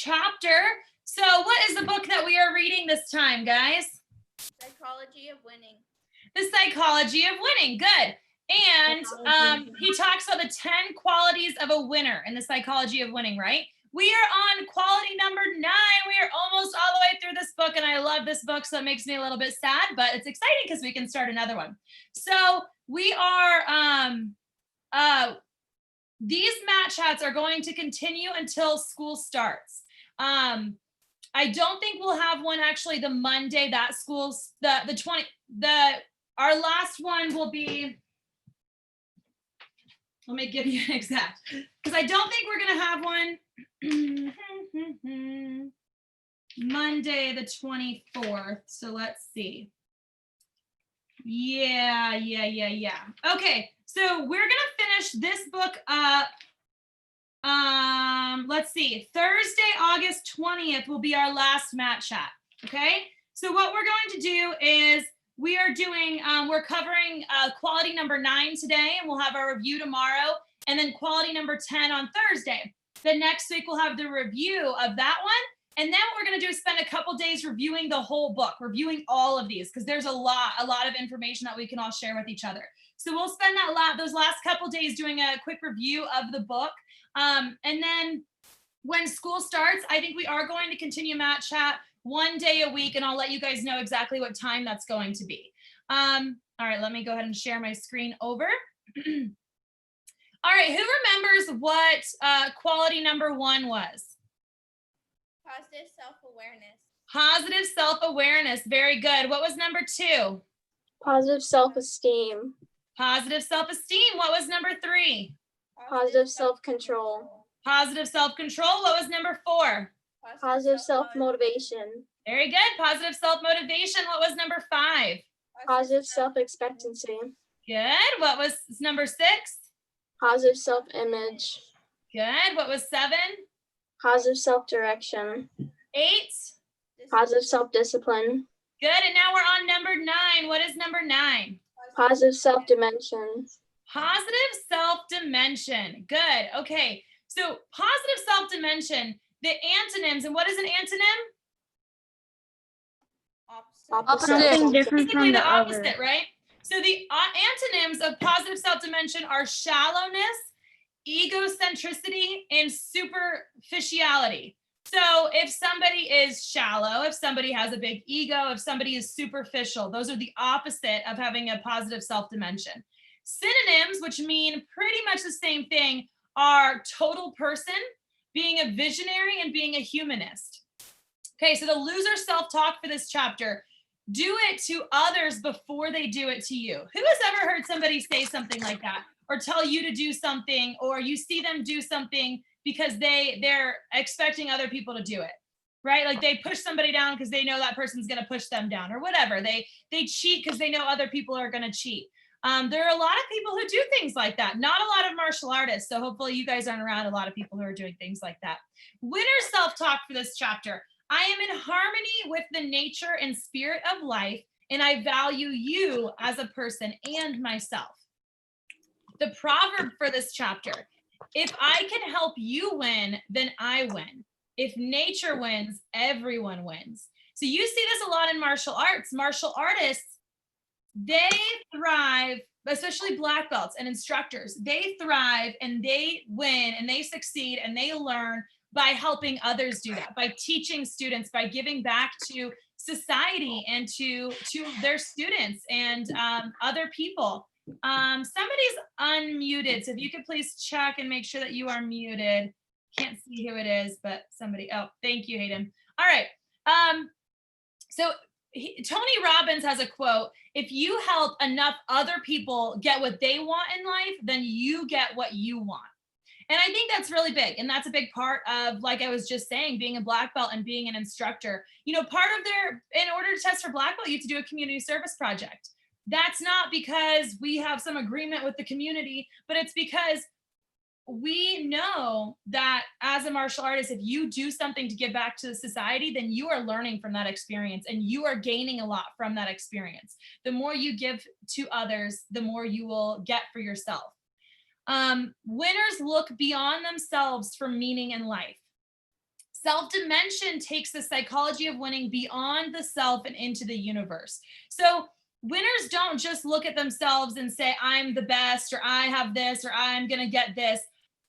chapter. So what is the book that we are reading this time, guys? Psychology of Winning. The Psychology of Winning. Good. And he talks about the 10 qualities of a winner in the Psychology of Winning, right? We are on quality number 9. We are almost all the way through this book, and I love this book, so it makes me a little bit sad, but it's exciting because we can start another one. So we are, these mat chats are going to continue until school starts. I don't think we'll have one actually the Monday that school's, our last one will be, let me give you an exact, because I don't think we're gonna have one Monday the 24th. So let's see. Yeah. Okay, so we're gonna finish this book up. Let's see. Thursday, August 20th will be our last mat chat. Okay, so what we're going to do is we are doing, we're covering quality number 9 today, and we'll have our review tomorrow, and then quality number 10 on Thursday. Then next week we'll have the review of that one. And then what we're going to do is spend a couple days reviewing the whole book, reviewing all of these, because there's a lot of information that we can all share with each other. So we'll spend those last couple days doing a quick review of the book. And then when school starts, I think we are going to continue mat chat one day a week, and I'll let you guys know exactly what time that's going to be. All right, let me go ahead and share my screen over. All right, who remembers what quality number 1 was? Positive self-awareness. Positive self-awareness. Very good. What was number 2? Positive self-esteem. Positive self-esteem. What was number 3? Positive self-control. Positive self-control. What was number 4? Positive self-motivation. Very good. Positive self-motivation. What was number 5? Positive self-expectancy. Good. What was number 6? Positive self-image. Good. What was 7? Positive self-direction. 8? Positive self-discipline. Good. And now we're on number 9. What is number 9? Positive self-dimension. Positive self-dimension. Good. Okay. So positive self-dimension, the antonyms, and what is an antonym? Opposite. Something different Basically from the the opposite, other. right? So the antonyms of positive self-dimension are shallowness, egocentricity, and superficiality. So if somebody is shallow, if somebody has a big ego, if somebody is superficial, those are the opposite of having a positive self-dimension. Synonyms, which mean pretty much the same thing, are total person, being a visionary, and being a humanist. Okay, so the loser self-talk for this chapter: do it to others before they do it to you. Who has ever heard somebody say something like that, or tell you to do something, or you see them do something because they're expecting other people to do it, right? Like they push somebody down because they know that person's going to push them down, or whatever. They cheat because they know other people are going to cheat. There are a lot of people who do things like that. Not a lot of martial artists, so hopefully you guys aren't around a lot of people who are doing things like that. Winner self-talk for this chapter: I am in harmony with the nature and spirit of life, and I value you as a person and myself. The proverb for this chapter: if I can help you win, then I win. If nature wins, everyone wins. So you see this a lot in martial arts. Martial artists, they thrive, especially black belts and instructors. They thrive and they win and they succeed and they learn by helping others do that, by teaching students, by giving back to society and to their students and other people. Somebody's unmuted, so if you could please check and make sure that you are muted. Can't see who it is, but somebody. Oh, thank you, Hayden. All right. Tony Robbins has a quote: if you help enough other people get what they want in life, then you get what you want. And I think that's really big. And that's a big part of, like I was just saying, being a black belt and being an instructor. You know, part of in order to test for black belt, you have to do a community service project. That's not because we have some agreement with the community, but it's because we know that as a martial artist, if you do something to give back to the society, then you are learning from that experience and you are gaining a lot from that experience. The more you give to others, the more you will get for yourself. Winners look beyond themselves for meaning in life. Self-dimension takes the psychology of winning beyond the self and into the universe. So winners don't just look at themselves and say, I'm the best, or I have this, or I'm going to get this.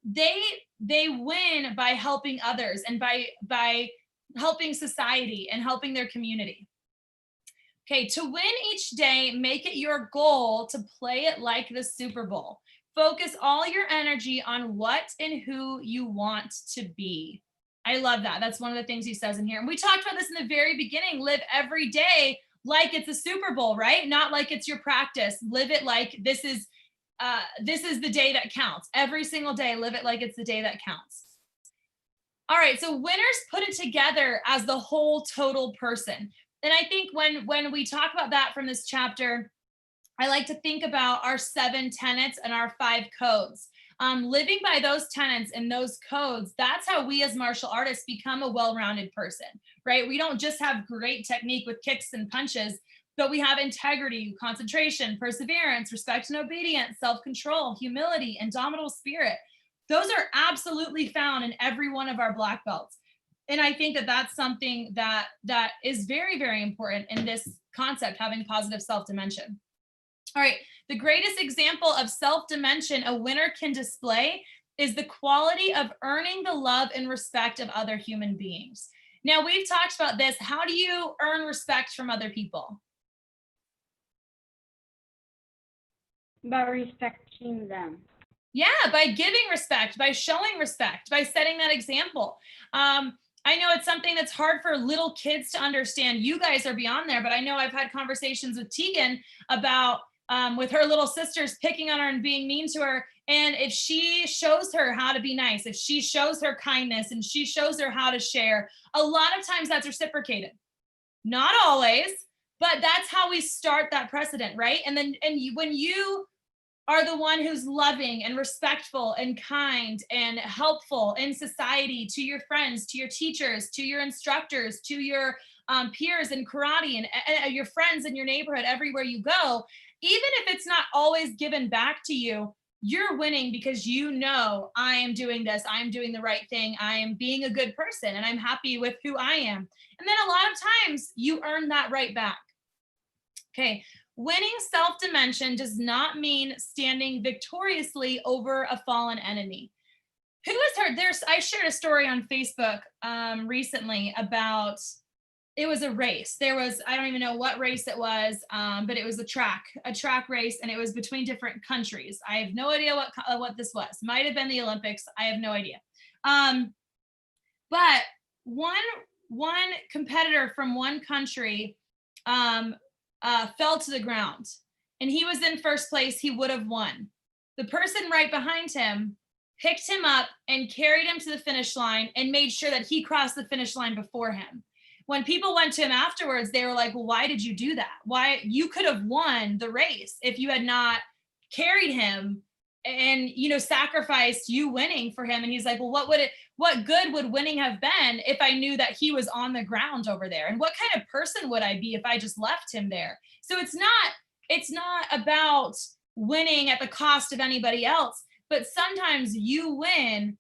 They win by helping others and by helping society and helping their community. Okay, to win each day, make it your goal to play it like the Super Bowl. Focus all your energy on what and who you want to be. I love that. That's one of the things he says in here. And we talked about this in the very beginning. Live every day like it's a Super Bowl, right? Not like it's your practice. Live it like this is the day that counts. Every single day, live it like it's the day that counts. All right, so winners put it together as the whole total person. And I think when we talk about that from this chapter, I like to think about our 7 tenets and our 5 codes. Living by those tenets and those codes, that's how we as martial artists become a well-rounded person, right? We don't just have great technique with kicks and punches, but we have integrity, concentration, perseverance, respect and obedience, self-control, humility, indomitable spirit. Those are absolutely found in every one of our black belts. And I think that that's something that is very, very important in this concept, having positive self-dimension. All right, the greatest example of self-dimension a winner can display is the quality of earning the love and respect of other human beings. Now, we've talked about this. How do you earn respect from other people? By respecting them. Yeah, by giving respect, by showing respect, by setting that example. I know it's something that's hard for little kids to understand. You guys are beyond there, but I know I've had conversations with Tegan about with her little sisters picking on her and being mean to her. And if she shows her how to be nice, if she shows her kindness and she shows her how to share, a lot of times that's reciprocated. Not always, but that's how we start that precedent, right? And then when you are the one who's loving and respectful and kind and helpful in society, to your friends, to your teachers, to your instructors, to your peers in karate and your friends in your neighborhood, everywhere you go, even if it's not always given back to you, you're winning because you know, I am doing this, I'm doing the right thing, I am being a good person, and I'm happy with who I am. And then a lot of times you earn that right back. Okay, winning self-dimension does not mean standing victoriously over a fallen enemy. Who has heard, I shared a story on Facebook recently about, it was a race. There was, I don't even know what race it was, but it was a track race, and it was between different countries. I have no idea what this was. Might have been the Olympics. I have no idea. But one competitor from one country fell to the ground, and he was in first place. He would have won. The person right behind him picked him up and carried him to the finish line and made sure that he crossed the finish line before him. When people went to him afterwards, they were like, well, why did you do that? Why? You could have won the race if you had not carried him and, you know, sacrificed you winning for him. And he's like, well, what good would winning have been if I knew that he was on the ground over there? And what kind of person would I be if I just left him there? So it's not about winning at the cost of anybody else, but sometimes you win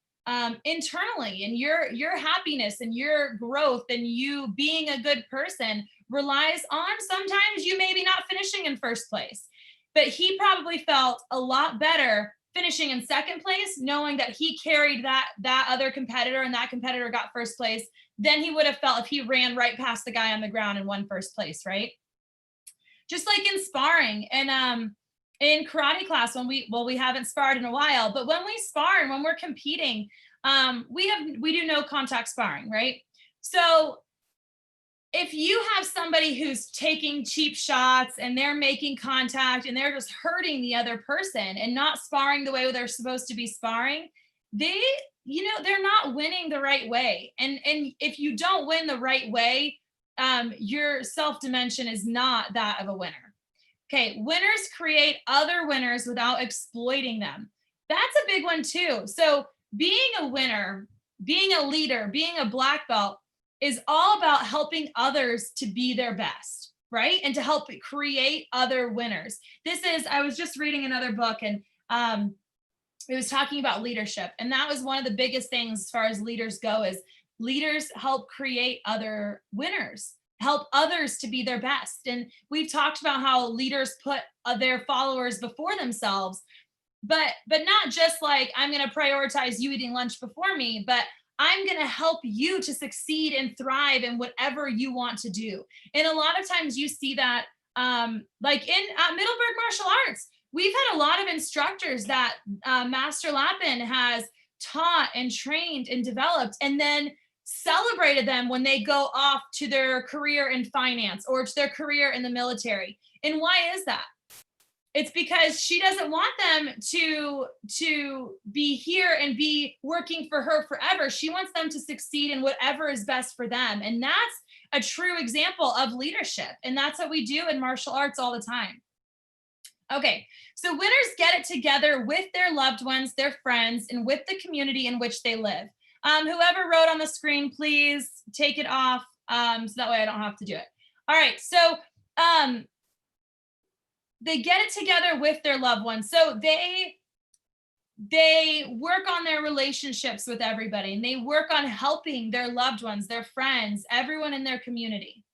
internally, and your happiness and your growth and you being a good person relies on sometimes you maybe not finishing in first place. But he probably felt a lot better finishing in second place, knowing that he carried that other competitor and that competitor got first place, than he would have felt if he ran right past the guy on the ground and won first place, right? Just like in sparring and in karate class, when we haven't sparred in a while, but when we spar and when we're competing, we do no contact sparring, right? So if you have somebody who's taking cheap shots and they're making contact and they're just hurting the other person and not sparring the way they're supposed to be sparring, they're not winning the right way. And if you don't win the right way, your self-dimension is not that of a winner. Okay, winners create other winners without exploiting them. That's a big one too. So being a winner, being a leader, being a black belt is all about helping others to be their best, right? And to help create other winners. I was just reading another book, and it was talking about leadership. And that was one of the biggest things as far as leaders go, is leaders help create other winners, help others to be their best. And we've talked about how leaders put their followers before themselves, but not just like, I'm going to prioritize you eating lunch before me, but I'm going to help you to succeed and thrive in whatever you want to do. And a lot of times you see that like in Middleburg Martial Arts, we've had a lot of instructors that Master Lappin has taught and trained and developed, and then celebrated them when they go off to their career in finance or to their career in the military. And why is that? It's because she doesn't want them to be here and be working for her forever. She wants them to succeed in whatever is best for them. And that's a true example of leadership. And that's what we do in martial arts all the time. Okay, so winners get it together with their loved ones, their friends, and with the community in which they live. Whoever wrote on the screen, please take it off so that way I don't have to do it. All right, so they get it together with their loved ones. So they work on their relationships with everybody, and they work on helping their loved ones, their friends, everyone in their community.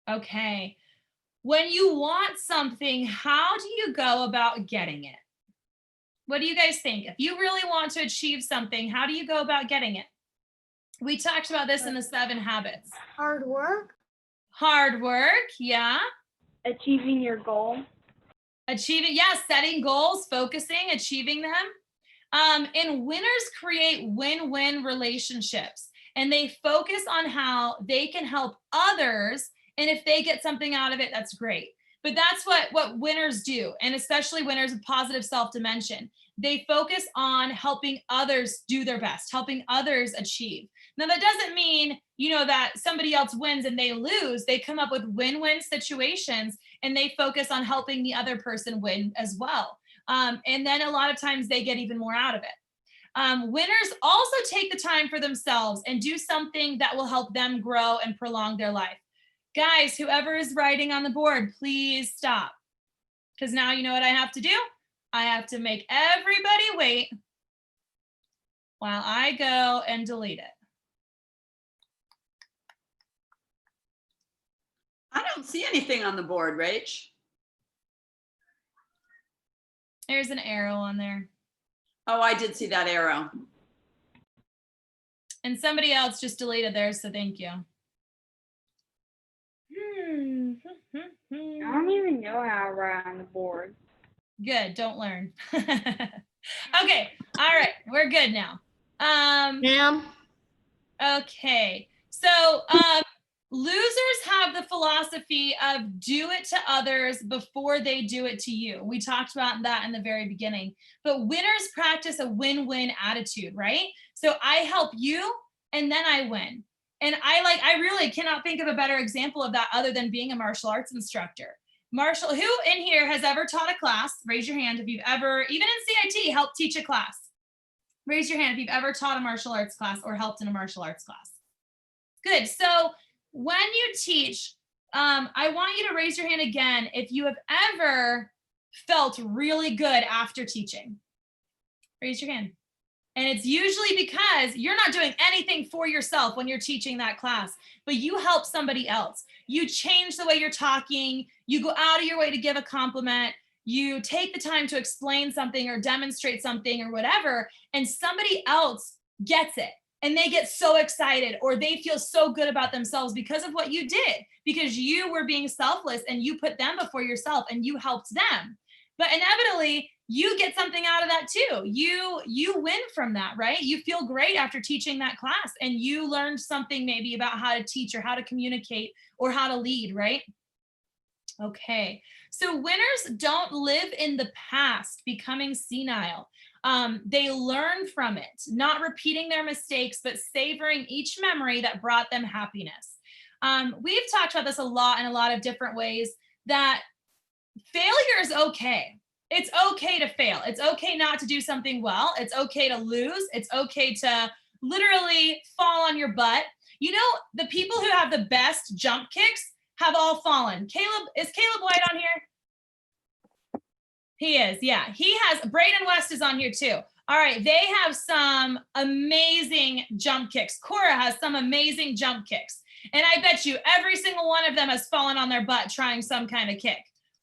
Okay. When you want something, how do you go about getting it? What do you guys think? If you really want to achieve something, how do you go about getting it? We talked about this in the 7 habits. Hard work. Hard work, yeah. Achieving your goal. Achieving, yeah, setting goals, focusing, achieving them. And winners create win-win relationships, and they focus on how they can help others. And if they get something out of it, that's great. But that's what winners do. And especially winners with positive self-dimension. They focus on helping others do their best, helping others achieve. Now, that doesn't mean, that somebody else wins and they lose. They come up with win-win situations, and they focus on helping the other person win as well. And then a lot of times they get even more out of it. Winners also take the time for themselves and do something that will help them grow and prolong their life. Guys, whoever is writing on the board, please stop. Because now you know what I have to do? I have to make everybody wait while I go and delete it. I don't see anything on the board, Rach. There's an arrow on there. Oh, I did see that arrow. And somebody else just deleted theirs, so thank you. I don't even know how to write on the board. Good, don't learn. Okay, all right, we're good now. Ma'am. Okay, so losers have the philosophy of do it to others before they do it to you. We talked about that in the very beginning. But winners practice a win-win attitude, right? So I help you and then I win. And I really cannot think of a better example of that other than being a martial arts instructor. Who in here has ever taught a class? Raise your hand if you've ever, even in CIT, helped teach a class. Raise your hand if you've ever taught a martial arts class or helped in a martial arts class. Good. So when you teach, I want you to raise your hand again if you have ever felt really good after teaching. Raise your hand. And it's usually because you're not doing anything for yourself when you're teaching that class, but you help somebody else. You change the way you're talking. You go out of your way to give a compliment. You take the time to explain something or demonstrate something or whatever, and somebody else gets it. And they get so excited, or they feel so good about themselves because of what you did, because you were being selfless and you put them before yourself and you helped them. But inevitably, you get something out of that too. You win from that, right? You feel great after teaching that class, and you learned something maybe about how to teach or how to communicate or how to lead, right? Okay, so winners don't live in the past, becoming senile. They learn from it, not repeating their mistakes, but savoring each memory that brought them happiness. We've talked about this a lot in a lot of different ways, that failure is okay. It's okay to fail. It's okay not to do something well. It's okay to lose. It's okay to literally fall on your butt. The people who have the best jump kicks have all fallen. Is Caleb White on here? He is, yeah. He has, Braden West is on here too. All right, they have some amazing jump kicks. Cora has some amazing jump kicks. And I bet you every single one of them has fallen on their butt trying some kind of kick.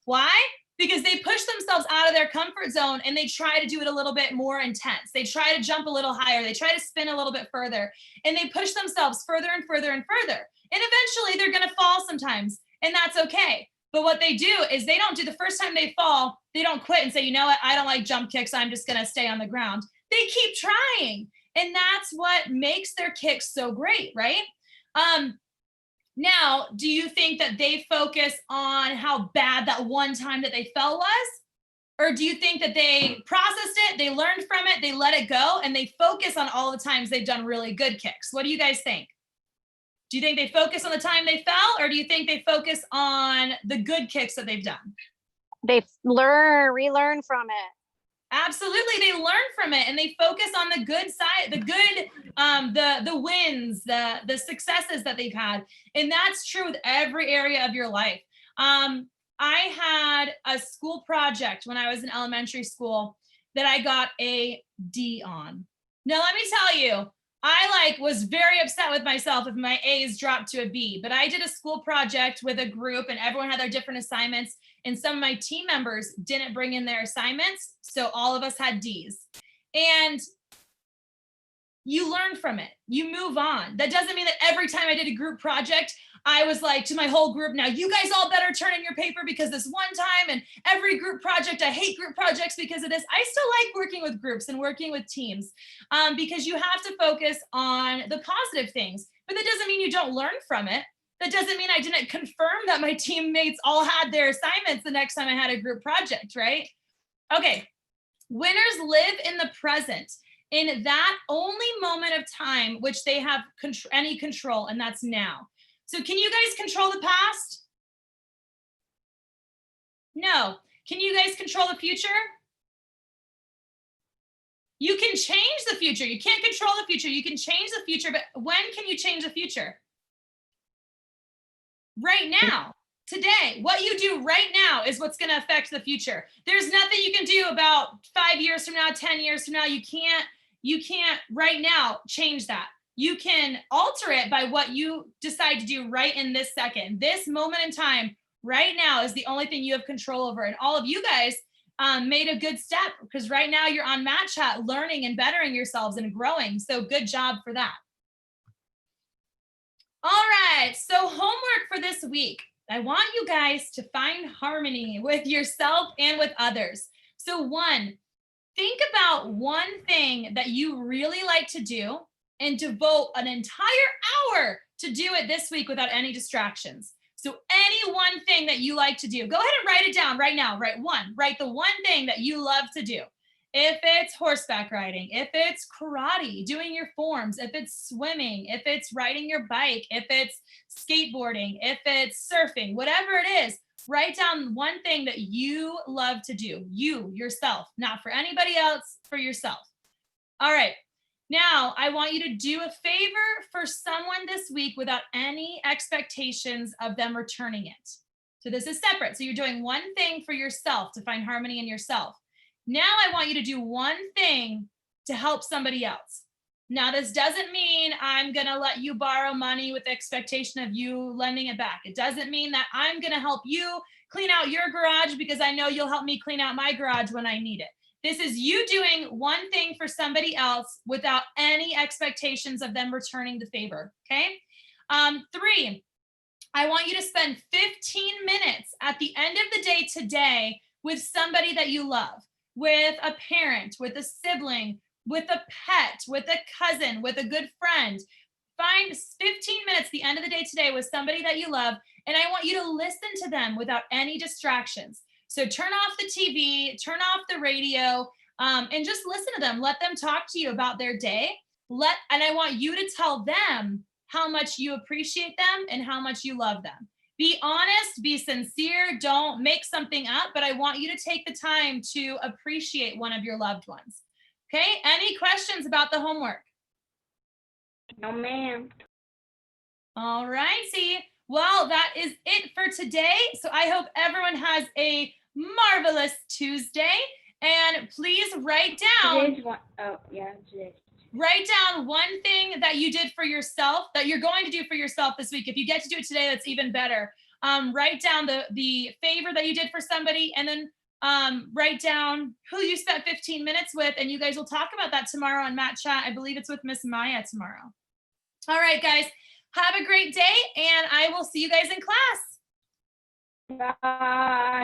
Why? Because they push themselves out of their comfort zone and they try to do it a little bit more intense. They try to jump a little higher. They try to spin a little bit further, and they push themselves further and further and further. And eventually they're going to fall sometimes, and that's okay. But what they do is they don't do the first time they fall, they don't quit and say, you know what, I don't like jump kicks, I'm just going to stay on the ground. They keep trying. And that's what makes their kicks so great, right? Now, do you think that they focus on how bad that one time that they fell was? Or do you think that they processed it, they learned from it, they let it go, and they focus on all the times they've done really good kicks? What do you guys think? Do you think they focus on the time they fell, or do you think they focus on the good kicks that they've done? They relearn from it. Absolutely, they learn from it and they focus on the good side, the good, the wins, the successes that they've had. And that's true with every area of your life. I had a school project when I was in elementary school that I got a D on. Now, let me tell you, I was very upset with myself if my A's dropped to a B, but I did a school project with a group and everyone had their different assignments, and some of my team members didn't bring in their assignments, so all of us had D's. And you learn from it, you move on. That doesn't mean that every time I did a group project, I was like to my whole group, now you guys all better turn in your paper because this one time, and every group project, I hate group projects because of this. I still like working with groups and working with teams because you have to focus on the positive things, but that doesn't mean you don't learn from it. That doesn't mean I didn't confirm that my teammates all had their assignments the next time I had a group project, right? Okay, winners live in the present, in that only moment of time which they have any control, and that's now. So can you guys control the past? No. Can you guys control the future? You can change the future. You can't control the future. You can change the future, but when can you change the future? Right now, today. What you do right now is what's going to affect the future. There's nothing you can do about 5 years from now, 10 years from now. You can't right now change that. You can alter it by what you decide to do right in this second. This moment in time, right now, is the only thing you have control over. And all of you guys made a good step because right now you're on Mat Chat learning and bettering yourselves and growing. So good job for that. All right, so homework for this week. I want you guys to find harmony with yourself and with others. So one, think about one thing that you really like to do and devote an entire hour to do it this week without any distractions. So any one thing that you like to do, go ahead and write it down right now. Write the one thing that you love to do. If it's horseback riding, if it's karate, doing your forms, if it's swimming, if it's riding your bike, if it's skateboarding, if it's surfing, whatever it is, write down one thing that you love to do. You, yourself, not for anybody else, for yourself. All right. Now, I want you to do a favor for someone this week without any expectations of them returning it. So this is separate. So you're doing one thing for yourself to find harmony in yourself. Now I want you to do one thing to help somebody else. Now, this doesn't mean I'm going to let you borrow money with the expectation of you lending it back. It doesn't mean that I'm going to help you clean out your garage because I know you'll help me clean out my garage when I need it. This is you doing one thing for somebody else without any expectations of them returning the favor, okay? 3, I want you to spend 15 minutes at the end of the day today with somebody that you love, with a parent, with a sibling, with a pet, with a cousin, with a good friend. Find 15 minutes at the end of the day today with somebody that you love, and I want you to listen to them without any distractions. So turn off the TV, turn off the radio, and just listen to them. Let them talk to you about their day. And I want you to tell them how much you appreciate them and how much you love them. Be honest, be sincere, don't make something up, but I want you to take the time to appreciate one of your loved ones. Okay, any questions about the homework? No, ma'am. All righty. Well, that is it for today. So I hope everyone has a marvelous Tuesday, And please write down Today's one. Oh, yeah, today. write down one thing that you did for yourself that you're going to do for yourself this week. If you get to do it today, that's even better. Write down the favor that you did for somebody, and then write down who you spent 15 minutes with, and you guys will talk about that tomorrow on Matt Chat. I believe it's with Miss Maya tomorrow. All right, guys, have a great day, and I will see you guys in class. Bye.